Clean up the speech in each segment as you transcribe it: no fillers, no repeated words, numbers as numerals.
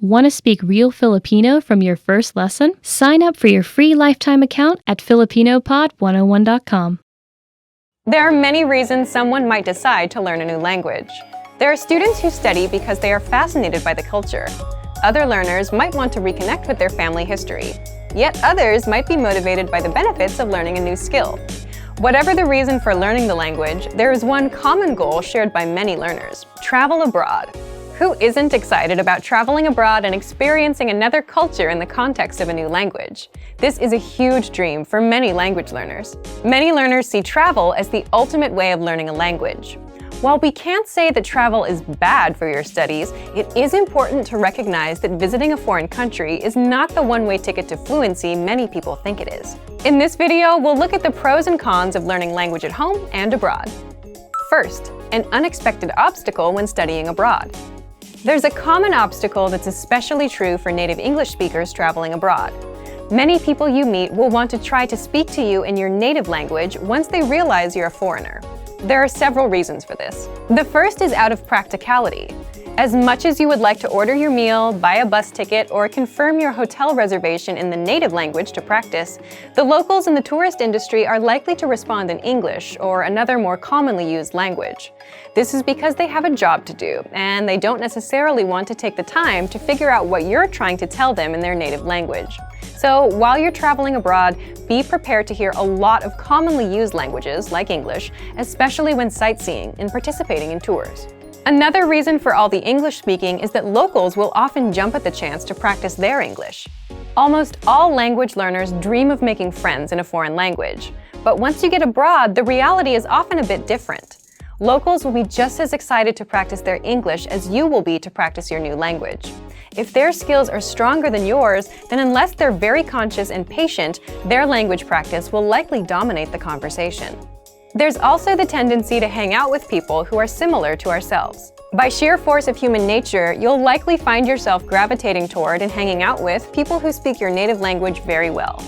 Want to speak real Filipino from your first lesson? Sign up for your free lifetime account at filipinopod101.com. There are many reasons someone might decide to learn a new language. There are students who study because they are fascinated by the culture. Other learners might want to reconnect with their family history. Yet others might be motivated by the benefits of learning a new skill. Whatever the reason for learning the language, there is one common goal shared by many learners: travel abroad. Who isn't excited about traveling abroad and experiencing another culture in the context of a new language? This is a huge dream for many language learners. Many learners see travel as the ultimate way of learning a language. While we can't say that travel is bad for your studies, it is important to recognize that visiting a foreign country is not the one-way ticket to fluency many people think it is. In this video, we'll look at the pros and cons of learning language at home and abroad. First, an unexpected obstacle when studying abroad. There's a common obstacle that's especially true for native English speakers traveling abroad. Many people you meet will want to try to speak to you in your native language once they realize you're a foreigner. There are several reasons for this. The first is out of practicality. As much as you would like to order your meal, buy a bus ticket, or confirm your hotel reservation in the native language to practice, the locals in the tourist industry are likely to respond in English or another more commonly used language. This is because they have a job to do, and they don't necessarily want to take the time to figure out what you're trying to tell them in their native language. So while you're traveling abroad, be prepared to hear a lot of commonly used languages, like English, especially when sightseeing and participating in tours. Another reason for all the English speaking is that locals will often jump at the chance to practice their English. Almost all language learners dream of making friends in a foreign language, but once you get abroad, the reality is often a bit different. Locals will be just as excited to practice their English as you will be to practice your new language. If their skills are stronger than yours, then unless they're very conscious and patient, their language practice will likely dominate the conversation. There's also the tendency to hang out with people who are similar to ourselves. By sheer force of human nature, you'll likely find yourself gravitating toward and hanging out with people who speak your native language very well.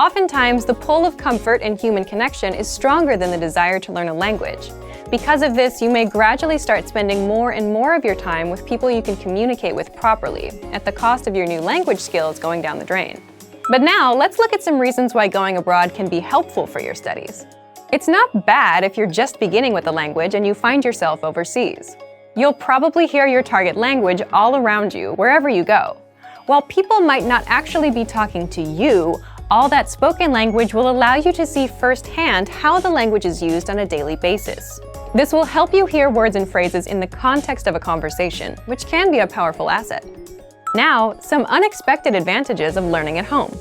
Oftentimes, the pull of comfort and human connection is stronger than the desire to learn a language. Because of this, you may gradually start spending more and more of your time with people you can communicate with properly, at the cost of your new language skills going down the drain. But now, let's look at some reasons why going abroad can be helpful for your studies. It's not bad if you're just beginning with the language and you find yourself overseas. You'll probably hear your target language all around you, wherever you go. While people might not actually be talking to you, all that spoken language will allow you to see firsthand how the language is used on a daily basis. This will help you hear words and phrases in the context of a conversation, which can be a powerful asset. Now, some unexpected advantages of learning at home.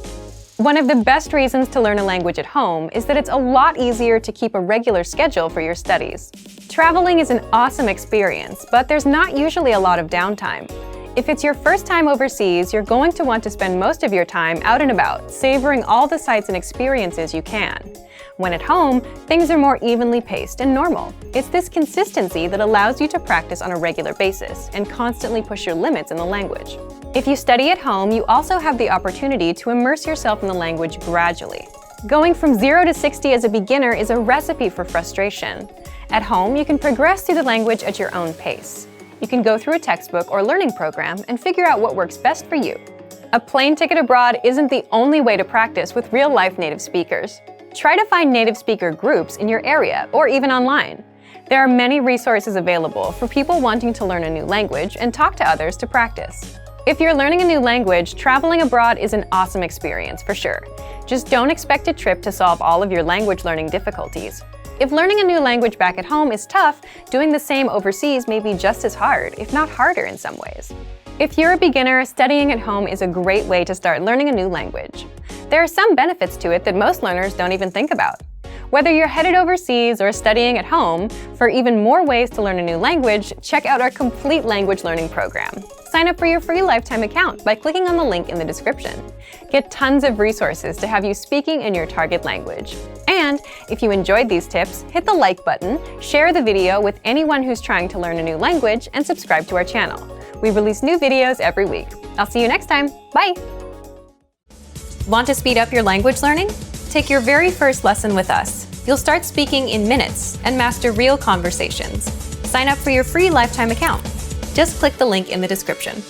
One of the best reasons to learn a language at home is that it's a lot easier to keep a regular schedule for your studies. Traveling is an awesome experience, but there's not usually a lot of downtime. If it's your first time overseas, you're going to want to spend most of your time out and about, savoring all the sights and experiences you can. When at home, things are more evenly paced and normal. It's this consistency that allows you to practice on a regular basis and constantly push your limits in the language. If you study at home, you also have the opportunity to immerse yourself in the language gradually. Going from 0 to 60 as a beginner is a recipe for frustration. At home, you can progress through the language at your own pace. You can go through a textbook or learning program and figure out what works best for you. A plane ticket abroad isn't the only way to practice with real-life native speakers. Try to find native speaker groups in your area or even online. There are many resources available for people wanting to learn a new language and talk to others to practice. If you're learning a new language, traveling abroad is an awesome experience for sure. Just don't expect a trip to solve all of your language learning difficulties. If learning a new language back at home is tough, doing the same overseas may be just as hard, if not harder in some ways. If you're a beginner, studying at home is a great way to start learning a new language. There are some benefits to it that most learners don't even think about. Whether you're headed overseas or studying at home, for even more ways to learn a new language, check out our complete language learning program. Sign up for your free lifetime account by clicking on the link in the description. Get tons of resources to have you speaking in your target language. And if you enjoyed these tips, hit the like button, share the video with anyone who's trying to learn a new language, and subscribe to our channel. We release new videos every week. I'll see you next time. Bye! Want to speed up your language learning? Take your very first lesson with us. You'll start speaking in minutes and master real conversations. Sign up for your free lifetime account. Just click the link in the description.